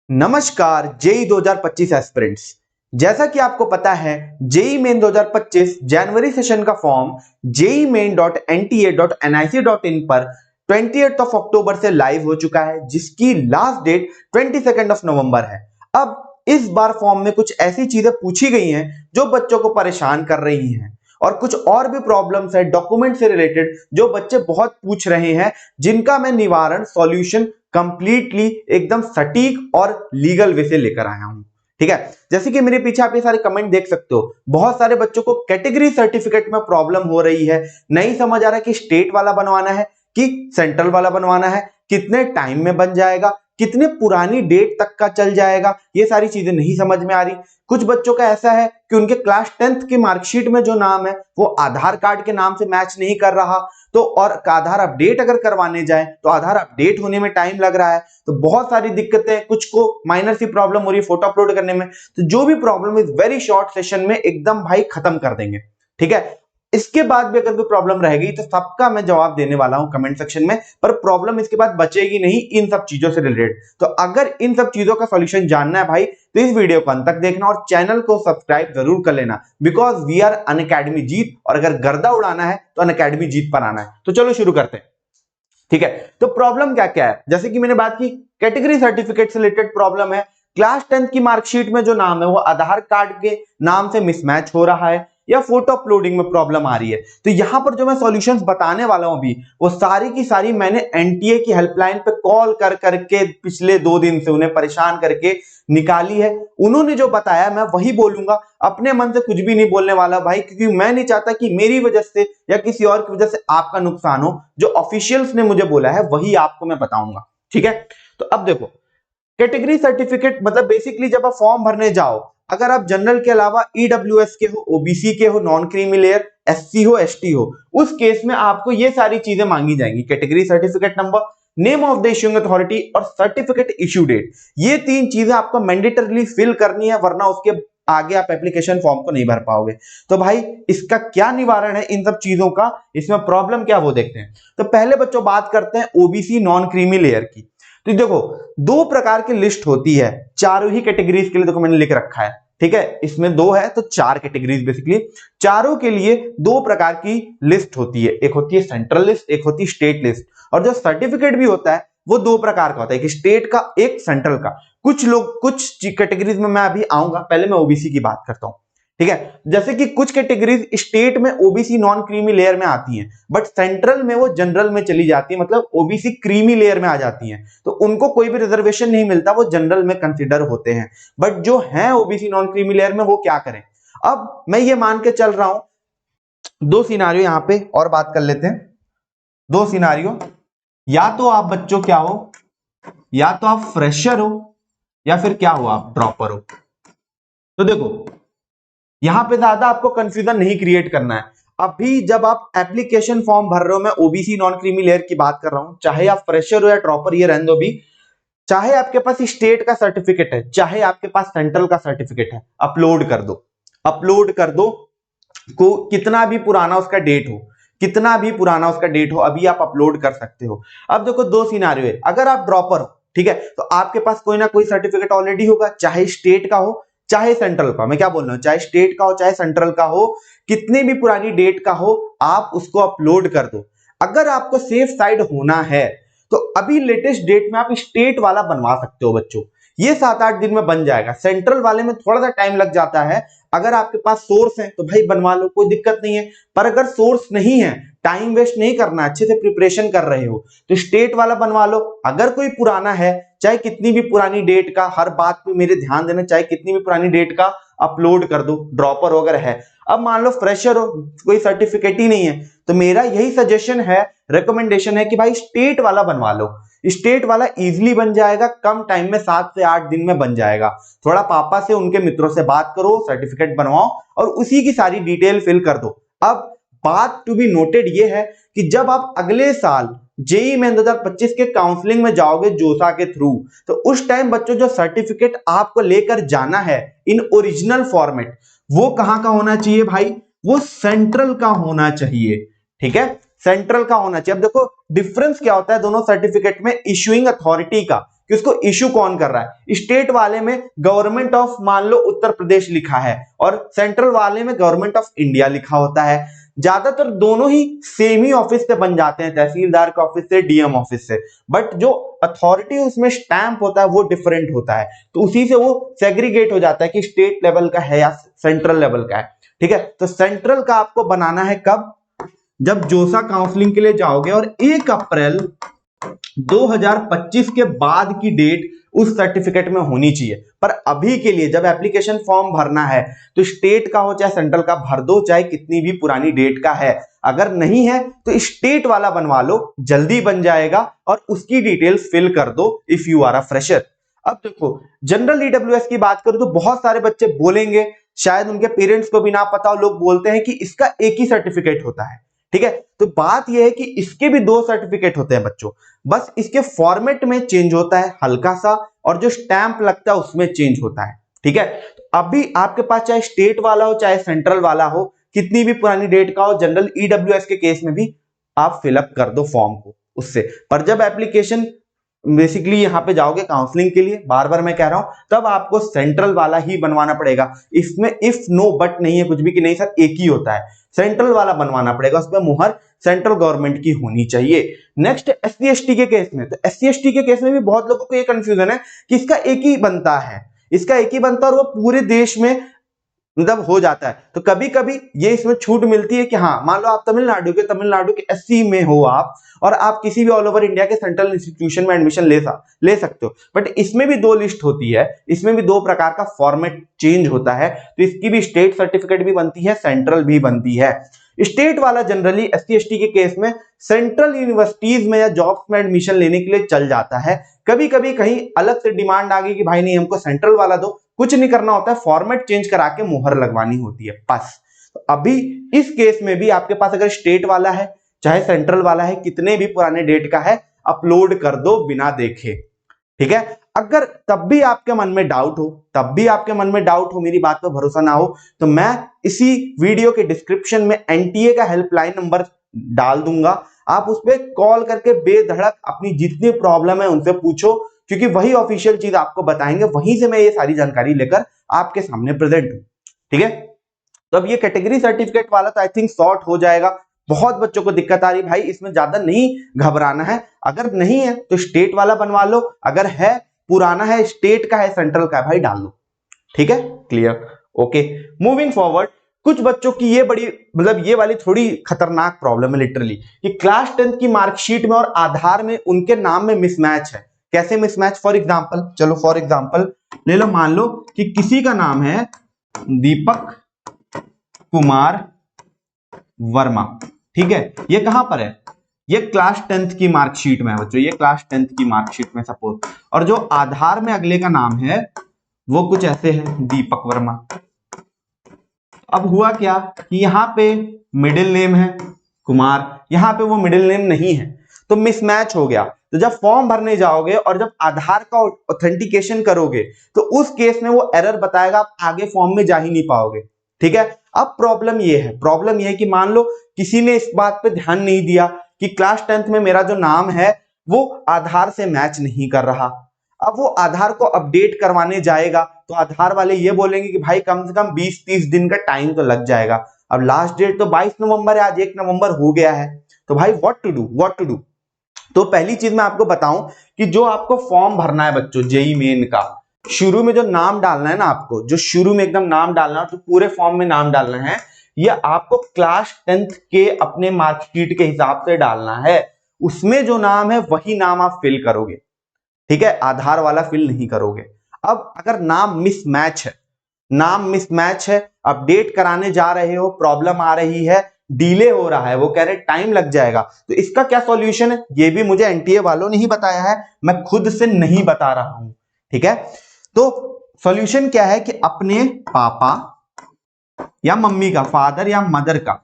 नमस्कार JEE 2025 aspirants. जैसा कि आपको पता है जेई मेन 2025 जनवरी सेशन का फॉर्म jemain.nta.nic.in पर 28 अक्टूबर से लाइव हो चुका है, जिसकी लास्ट डेट 22 नवंबर है। अब इस बार फॉर्म में कुछ ऐसी चीजें पूछी गई हैं जो बच्चों को परेशान कर रही हैं और कुछ और भी प्रॉब्लम्स है डॉक्यूमेंट से रिलेटेड जो बच्चे बहुत पूछ रहे हैं, जिनका मैं निवारण सॉल्यूशन कंप्लीटली एकदम सटीक और लीगल वे से लेकर आया हूं। ठीक है, जैसे कि मेरे पीछे आप ये सारे कमेंट देख सकते हो, बहुत सारे बच्चों को कैटेगरी सर्टिफिकेट में प्रॉब्लम हो रही है, नहीं समझ आ रहा कि स्टेट वाला बनवाना है कि सेंट्रल वाला बनवाना है, कितने टाइम में बन जाएगा, कितने पुरानी डेट तक का चल जाएगा, ये सारी चीजें नहीं समझ में आ रही। कुछ बच्चों का ऐसा है कि उनके क्लास 10th की मार्कशीट में जो नाम है वो आधार कार्ड के नाम से मैच नहीं कर रहा, तो और आधार अपडेट अगर करवाने जाए तो आधार अपडेट होने में टाइम लग रहा है। तो बहुत सारी दिक्कतें, कुछ को माइनर सी प्रॉब्लम हो रही है फोटो अपलोड करने में। तो जो भी प्रॉब्लम इस वेरी शॉर्ट सेशन में एकदम भाई खत्म कर देंगे। ठीक है, इसके बाद भी अगर कोई प्रॉब्लम रहेगी तो सबका मैं जवाब देने वाला हूं कमेंट सेक्शन में, पर प्रॉब्लम इसके बाद बचेगी नहीं इन सब चीजों से रिलेटेड। तो अगर इन सब चीजों का सॉल्यूशन जानना है भाई तो इस वीडियो को अंत तक देखना और चैनल को सब्सक्राइब जरूर कर लेना, बिकॉज वी आर अनअकैडमी जीत, और अगर गर्दा उड़ाना है तो अनअकैडमी जीत पर आना है। तो चलो शुरू करते हैं। ठीक है, तो प्रॉब्लम क्या क्या है, जैसे कि मैंने बात की कैटेगरी सर्टिफिकेट से रिलेटेड प्रॉब्लम है। क्लास 10th की मार्कशीट में जो नाम है वो आधार कार्ड के नाम से मिसमैच हो रहा है या फोटो अपलोडिंग में प्रॉब्लम आ रही है। तो यहां पर जो मैं सॉल्यूशंस बताने वाला हूं अभी, वो सारी की सारी मैंने एनटीए की हेल्पलाइन पे कॉल कर करके पिछले 2 दिन से उन्हें परेशान करके निकाली है। उन्होंने जो बताया मैं वही बोलूंगा, अपने मन से कुछ भी नहीं बोलने वाला भाई, क्योंकि मैं नहीं चाहता कि मेरी वजह से या किसी और की वजह से आपका नुकसान हो। जो ऑफिशियल्स ने मुझे बोला है वही आपको मैं बताऊंगा। ठीक है, तो अब देखो, कैटेगरी सर्टिफिकेट मतलब बेसिकली जब आप फॉर्म भरने जाओ, अगर आप जनरल के अलावा ईडब्ल्यूएस के हो, ओबीसी के हो, नॉन क्रीमी लेयर, एससी हो, एसटी हो, उस केस में आपको ये सारी चीजें मांगी जाएंगी। Category certificate number, name of the issuing authority और सर्टिफिकेट इश्यू डेट। ये 3 चीजें आपको मैंडेटरली फिल करनी है, वरना उसके आगे आप एप्लीकेशन फॉर्म को नहीं भर पाओगे। तो भाई इसका क्या निवारण है इन सब चीजों का, इसमें प्रॉब्लम क्या वो देखते हैं। तो पहले बच्चों बात करते हैं ओबीसी नॉन क्रीमी लेयर की। तो देखो, 2 प्रकार की लिस्ट होती है चारों ही कैटेगरीज के लिए। देखो मैंने लिख रखा है, ठीक है, इसमें 2 है तो 4 कैटेगरीज बेसिकली। चारों के लिए 2 प्रकार की लिस्ट होती है, एक होती है सेंट्रल लिस्ट, एक होती है स्टेट लिस्ट। और जो सर्टिफिकेट भी होता है वो 2 प्रकार का होता है, एक स्टेट का, एक सेंट्रल का। कुछ लोग कुछ कैटेगरीज में मैं अभी आऊंगा, पहले मैं ओबीसी की बात करता हूं। ठीक है, जैसे कि कुछ कैटेगरीज स्टेट में ओबीसी नॉन क्रीमी लेयर में आती हैं, बट सेंट्रल में वो जनरल में चली जाती है, मतलब ओबीसी क्रीमी लेयर में आ जाती हैं। तो उनको कोई भी रिजर्वेशन नहीं मिलता, वो जनरल में कंसीडर होते हैं। बट जो हैं ओबीसी नॉन क्रीमी लेयर में, वो क्या करें। अब मैं ये मान के चल रहा हूं, 2 सिनारियो यहां पे और बात कर लेते हैं। 2 सिनारियो, या तो आप बच्चों क्या हो, या तो आप फ्रेशर हो या फिर क्या हो, आप ड्रॉपर हो। तो देखो यहां पे ज्यादा आपको कंफ्यूजन नहीं क्रिएट करना है। अभी जब आप एप्लीकेशन फॉर्म भर रहे हो, मैं ओबीसी नॉन क्रीमी लेयर की बात कर रहा हूं, चाहे आप फ्रेशर हो या ड्रॉपर, ये रहने दो भी, चाहे आपके पास स्टेट का सर्टिफिकेट है, चाहे आपके पास सेंट्रल का सर्टिफिकेट है, अपलोड कर दो। अपलोड कर दो, को कितना भी पुराना उसका डेट हो, कितना भी पुराना उसका डेट हो, अभी आप अपलोड कर सकते हो। अब देखो 2 सिनारियो है, अगर आप ड्रॉपर हो, ठीक है, तो आपके पास कोई ना कोई सर्टिफिकेट ऑलरेडी होगा, चाहे स्टेट का हो चाहे सेंट्रल का। मैं क्या बोल रहा हूं, चाहे स्टेट का हो चाहे सेंट्रल का हो, कितनी भी पुरानी डेट का हो, आप उसको अपलोड कर दो। अगर आपको सेफ साइड होना है तो अभी लेटेस्ट डेट में आप स्टेट वाला बनवा सकते हो बच्चों, ये 7-8 दिन में बन जाएगा। सेंट्रल वाले में थोड़ा सा टाइम लग जाता है। अगर आपके पास सोर्स है तो भाई बनवा लो, कोई दिक्कत नहीं है। पर अगर सोर्स नहीं है, टाइम वेस्ट नहीं करना, अच्छे से प्रिपरेशन कर रहे हो, तो स्टेट वाला बनवा लो। अगर कोई पुराना है, चाहे कितनी भी पुरानी डेट का, हर बात पे मेरे ध्यान देना, चाहे कितनी भी पुरानी डेट का अपलोड कर दो, ड्रॉपर वगैरह है। अब मान लो फ्रेशर हो, कोई सर्टिफिकेट ही नहीं है, तो मेरा यही सजेशन है, रिकमेंडेशन है कि भाई स्टेट वाला बनवा लो। स्टेट वाला इजीली बन जाएगा, कम टाइम में 7 से 8 दिन में बन जाएगा। थोड़ा पापा से, उनके मित्रों से बात करो, सर्टिफिकेट बनवाओ और उसी की सारी डिटेल फिल कर दो। अब बात टू बी नोटेड ये है कि जब आप अगले साल जेई मेन 2025 के काउंसलिंग में जाओगे जोसा के थ्रू, तो उस टाइम बच्चों जो सर्टिफिकेट आपको लेकर जाना है इन ओरिजिनल फॉर्मेट, वो कहां का होना चाहिए भाई, वो सेंट्रल का होना चाहिए। ठीक है, सेंट्रल का होना चाहिए। अब देखो डिफरेंस क्या होता है दोनों सर्टिफिकेट में, इशूइंग अथॉरिटी का, कि उसको इशू कौन कर रहा है। स्टेट वाले में गवर्नमेंट ऑफ मान लो उत्तर प्रदेश लिखा है और सेंट्रल वाले में गवर्नमेंट ऑफ इंडिया लिखा होता है। ज्यादातर दोनों ही सेम ही ऑफिस से बन जाते हैं, तहसीलदार के ऑफिस से, डीएम ऑफिस से, बट जो अथॉरिटी उसमें स्टैंप होता है वो डिफरेंट होता है, तो उसी से वो सेग्रीगेट हो जाता है कि स्टेट लेवल का है या सेंट्रल लेवल का है। ठीक है, तो सेंट्रल का आपको बनाना है कब, जब जोसा काउंसलिंग के लिए जाओगे और 1 अप्रैल 2025 के बाद की डेट उस सर्टिफिकेट में होनी चाहिए। पर अभी के लिए जब एप्लीकेशन फॉर्म भरना है तो स्टेट का हो चाहे सेंट्रल का भर दो, चाहे कितनी भी पुरानी डेट का है। अगर नहीं है तो स्टेट वाला बनवा लो, जल्दी बन जाएगा और उसकी डिटेल्स फिल कर दो if you are a fresher. अब देखो जनरल ईडब्ल्यूएस की बात करूं तो बहुत सारे बच्चे बोलेंगे, शायद उनके पेरेंट्स को भी ना पता हो, लोग बोलते हैं कि इसका एक ही सर्टिफिकेट होता है। ठीक है, तो बात यह है कि इसके भी 2 सर्टिफिकेट होते हैं बच्चों, बस इसके फॉर्मेट में चेंज होता है हल्का सा और जो स्टैंप लगता है उसमें चेंज होता है। ठीक है, तो अभी आपके पास चाहे स्टेट वाला हो चाहे सेंट्रल वाला हो, कितनी भी पुरानी डेट का हो, जनरल ईडब्ल्यूएस के केस में भी आप फिलअप कर दो फॉर्म को उससे। पर जब एप्लीकेशन बेसिकली यहां पे जाओगे काउंसलिंग के लिए, बार बार मैं कह रहा हूं, तब आपको सेंट्रल वाला ही बनवाना पड़ेगा। इसमें इफ नो बट नहीं है कुछ भी कि नहीं सर एक ही होता है, सेंट्रल वाला बनवाना पड़ेगा, उसमें मुहर सेंट्रल गवर्नमेंट की होनी चाहिए। नेक्स्ट एससी एसटी के केस में, तो एससी एसटी के केस में भी बहुत लोगों को ये कंफ्यूजन है कि इसका एक ही बनता है, इसका एक ही बनता है और वो पूरे देश में मतलब हो जाता है। तो कभी कभी ये इसमें छूट मिलती है कि हाँ मान लो आप तमिलनाडु के एससी में हो आप, और आप किसी भी ऑल ओवर इंडिया के सेंट्रल इंस्टीट्यूशन में एडमिशन ले सकते हो, बट इसमें भी 2 लिस्ट होती है, इसमें भी 2 प्रकार का फॉर्मेट चेंज होता है। तो इसकी भी स्टेट सर्टिफिकेट भी बनती है, सेंट्रल भी बनती है। स्टेट वाला जनरली एससी एसटी के केस में सेंट्रल यूनिवर्सिटीज में या जॉब्स में एडमिशन लेने के लिए चल जाता है। कभी कभी कहीं अलग से डिमांड आ गई कि भाई नहीं हमको सेंट्रल वाला दो, कुछ नहीं करना होता है, फॉर्मेट चेंज करा के मुहर लगवानी होती है बस। तो अभी इस केस में भी आपके पास अगर स्टेट वाला है चाहे सेंट्रल वाला है, कितने भी पुराने डेट का है, अपलोड कर दो बिना देखे। ठीक है, अगर तब भी आपके मन में डाउट हो, मेरी बात पर भरोसा ना हो, तो मैं इसी वीडियो के डिस्क्रिप्शन में एनटीए का हेल्पलाइन नंबर डाल दूंगा, आप उस पर कॉल करके बेधड़क अपनी जितनी प्रॉब्लम है उनसे पूछो, क्योंकि वही ऑफिशियल चीज आपको बताएंगे, वहीं से मैं ये सारी जानकारी लेकर आपके सामने प्रेजेंट हूं। ठीक है, तो अब ये कैटेगरी सर्टिफिकेट वाला तो आई थिंक सॉर्ट हो जाएगा। बहुत बच्चों को दिक्कत आ रही भाई, इसमें ज्यादा नहीं घबराना है, अगर नहीं है तो स्टेट वाला बनवा लो, अगर है पुराना है स्टेट का है सेंट्रल का है भाई डाल लो। ठीक है, क्लियर, ओके। मूविंग फॉरवर्ड, कुछ बच्चों की ये बड़ी मतलब ये वाली थोड़ी खतरनाक प्रॉब्लम है लिटरली, कि क्लास 10th की मार्कशीट में और आधार में उनके नाम में मिसमैच है। कैसे मिसमैच? फॉर एग्जांपल ले लो, मान लो कि किसी का नाम है दीपक कुमार वर्मा। ठीक है, ये कहां पर है? ये क्लास 10th की मार्कशीट में है बच्चों, ये क्लास 10th की मार्कशीट में सपोज, और जो आधार में अगले का नाम है वो कुछ ऐसे है, दीपक वर्मा। अब हुआ क्या कि यहां पे मिडिल नेम है कुमार, यहां पे वो मिडिल नेम नहीं है, तो मिसमैच हो गया। तो जब फॉर्म भरने जाओगे और जब आधार का ऑथेंटिकेशन करोगे तो उस केस में वो एरर बताएगा, आप आगे फॉर्म में जा ही नहीं पाओगे। ठीक है, अब प्रॉब्लम ये है कि मान लो किसी ने इस बात पे ध्यान नहीं दिया कि क्लास 10th में मेरा जो नाम है वो आधार से मैच नहीं कर रहा। अब वो आधार को अपडेट करवाने जाएगा तो आधार वाले ये बोलेंगे कि भाई कम से कम 20-30 दिन का टाइम तो लग जाएगा। अब लास्ट डेट तो 22 नवंबर है, आज 1 नवंबर हो गया है, तो भाई व्हाट टू डू। तो पहली चीज मैं आपको बताऊं कि जो आपको फॉर्म भरना है बच्चों जेई मेन का, शुरू में जो नाम डालना है ना, आपको जो शुरू में एकदम नाम डालना है तो पूरे फॉर्म में नाम डालना है, ये आपको क्लास 10th के अपने मार्कशीट के हिसाब से डालना है। उसमें जो नाम है वही नाम आप फिल करोगे। ठीक है, आधार वाला फिल नहीं करोगे। अब अगर नाम मिसमैच है, अपडेट कराने जा रहे हो, प्रॉब्लम आ रही है, डिले हो रहा है, वो कह रहे टाइम लग जाएगा, तो इसका क्या सॉल्यूशन है ये भी मुझे एनटीए वालों ने ही बताया है, मैं खुद से नहीं बता रहा हूं। ठीक है, तो सॉल्यूशन क्या है कि अपने पापा या मम्मी का, फादर या मदर का,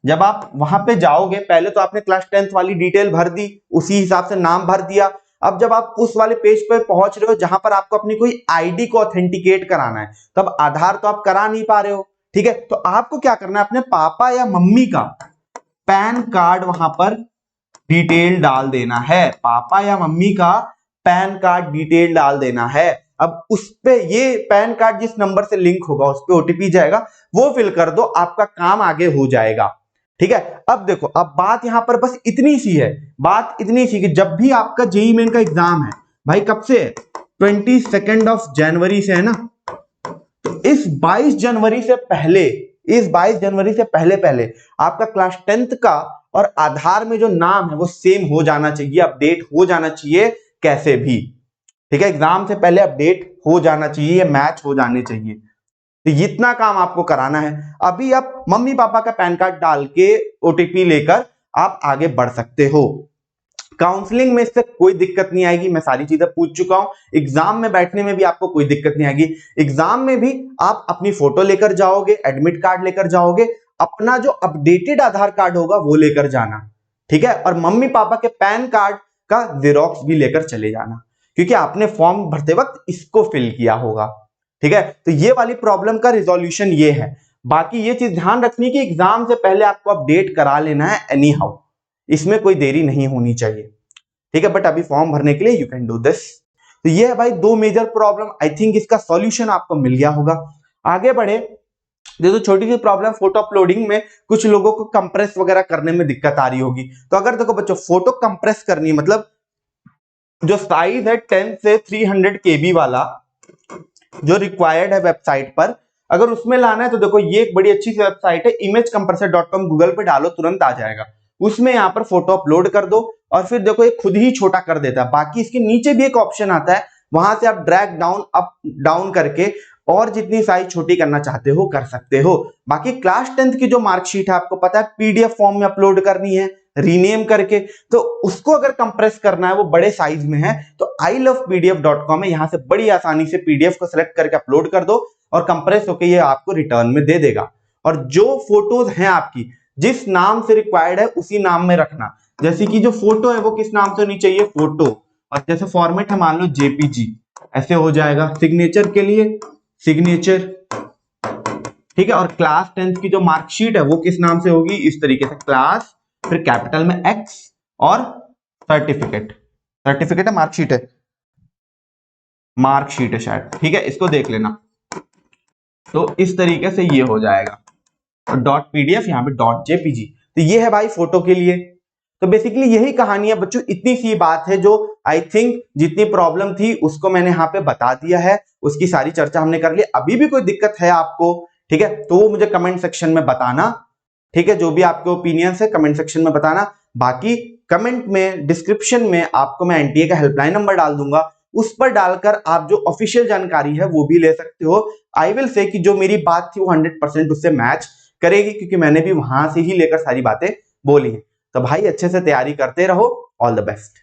जब आप वहां पे जाओगे, पहले तो आपने क्लास 10th वाली डिटेल भर दी, उसी हिसाब से नाम भर दिया। अब जब आप उस वाले पेज पर पहुंच रहे हो जहां पर आपको अपनी कोई आईडी को ऑथेंटिकेट कराना है, तब आधार तो आप करा नहीं पा रहे हो। ठीक है, तो आपको क्या करना है, अपने पापा या मम्मी का पैन कार्ड वहां पर डिटेल डाल देना है। पापा या मम्मी का पैन कार्ड डिटेल डाल देना है। अब उस पे ये पैन कार्ड जिस नंबर से लिंक होगा उस पे ओटीपी जाएगा, वो फिल कर दो, आपका काम आगे हो जाएगा। ठीक है, अब देखो, अब बात यहां पर बस इतनी सी है, बात इतनी सी कि जब भी आपका जेईई मेन का एग्जाम है भाई, कब से है? 22 जनवरी से है ना। तो इस 22 जनवरी से पहले, इस 22 जनवरी से पहले पहले आपका क्लास 10th का और आधार में जो नाम है वो सेम हो जाना चाहिए, अपडेट हो जाना चाहिए कैसे भी। ठीक है, एग्जाम से पहले अपडेट हो जाना चाहिए, मैच हो जाने चाहिए। तो इतना काम आपको कराना है। अभी आप मम्मी पापा का पैन कार्ड डाल के ओटीपी लेकर आप आगे बढ़ सकते हो। काउंसलिंग में इससे कोई दिक्कत नहीं आएगी, मैं सारी चीजें पूछ चुका हूं। एग्जाम में बैठने में भी आपको कोई दिक्कत नहीं आएगी। एग्जाम में भी आप अपनी फोटो लेकर जाओगे, एडमिट कार्ड लेकर जाओगे, अपना जो अपडेटेड आधार कार्ड होगा वो लेकर जाना। ठीक है, और मम्मी पापा के पैन कार्ड का जेरोक्स भी लेकर चले जाना, क्योंकि आपने फॉर्म भरते वक्त इसको फिल किया होगा। ठीक है, तो ये वाली प्रॉब्लम का रिजोल्यूशन ये है। बाकी ये चीज ध्यान रखनी कि एग्जाम से पहले आपको अपडेट करा लेना है एनी हाउ, इसमें कोई देरी नहीं होनी चाहिए। ठीक है, बट अभी फॉर्म भरने के लिए यू कैन डू दिस। तो ये है भाई दो मेजर प्रॉब्लम, आई थिंक इसका सॉल्यूशन आपको मिल गया होगा। आगे बढ़े, देखो छोटी सी प्रॉब्लम, फोटो अपलोडिंग में कुछ लोगों को कंप्रेस वगैरह करने में दिक्कत आ रही होगी। तो अगर देखो बच्चों, फोटो कंप्रेस करनी मतलब जो साइज है 10 से 300 KB वाला जो रिक्वायर्ड है वेबसाइट पर, अगर उसमें लाना है तो देखो ये एक बड़ी अच्छी सी वेबसाइट है imagecompressor.com, गूगल पे डालो तुरंत आ जाएगा। उसमें यहाँ पर फोटो अपलोड कर दो और फिर देखो ये खुद ही छोटा कर देता है। बाकी इसके नीचे भी एक ऑप्शन आता है, वहां से आप ड्रैग डाउन अप डाउन करके और जितनी साइज छोटी करना चाहते हो कर सकते हो। बाकी क्लास 10th की जो मार्कशीट है आपको पता है पीडीएफ फॉर्म में अपलोड करनी है रीनेम करके, तो उसको अगर कंप्रेस करना है, वो बड़े साइज में है, तो ilovepdf.com है, यहां से बड़ी आसानी से पीडीएफ को सिलेक्ट करके अपलोड कर दो और कंप्रेस होके ये आपको रिटर्न में दे देगा। और जो फोटोज हैं आपकी जिस नाम से रिक्वायर्ड है उसी नाम में रखना। जैसे कि जो फोटो है वो किस नाम से होनी चाहिए, फोटो, और जैसे फॉर्मेट है मान लो जेपीजी, ऐसे हो जाएगा। सिग्नेचर के लिए सिग्नेचर, ठीक है। और क्लास 10th की जो मार्कशीट है वो किस नाम से होगी, इस तरीके से, क्लास फिर कैपिटल में एक्स और सर्टिफिकेट, सर्टिफिकेट है मार्कशीट है, मार्कशीट है शायद, ठीक है, इसको देख लेना। तो इस तरीके से ये हो जाएगा, और डॉट पीडीएफ यहाँ पे डॉट जेपीजी। तो ये है भाई फोटो के लिए। तो बेसिकली यही कहानी है बच्चों, इतनी सी बात है जो आई थिंक जितनी प्रॉब्लम थी उसको मैंने यहाँ पे बता दिया है, उसकी सारी चर्चा हमने कर ली। अभी भी कोई दिक्कत है आपको, ठीक है, तो वो मुझे कमेंट सेक्शन में बताना। ठीक है, जो भी आपके ओपिनियंस है कमेंट सेक्शन में बताना। बाकी कमेंट में डिस्क्रिप्शन में आपको मैं एनटीए का हेल्पलाइन नंबर डाल दूंगा, उस पर डालकर आप जो ऑफिशियल जानकारी है वो भी ले सकते हो। आई विल से कि जो मेरी बात थी वो 100% उससे मैच करेगी, क्योंकि मैंने भी वहां से ही लेकर सारी बातें बोली हैं। तो भाई अच्छे से तैयारी करते रहो, ऑल द बेस्ट।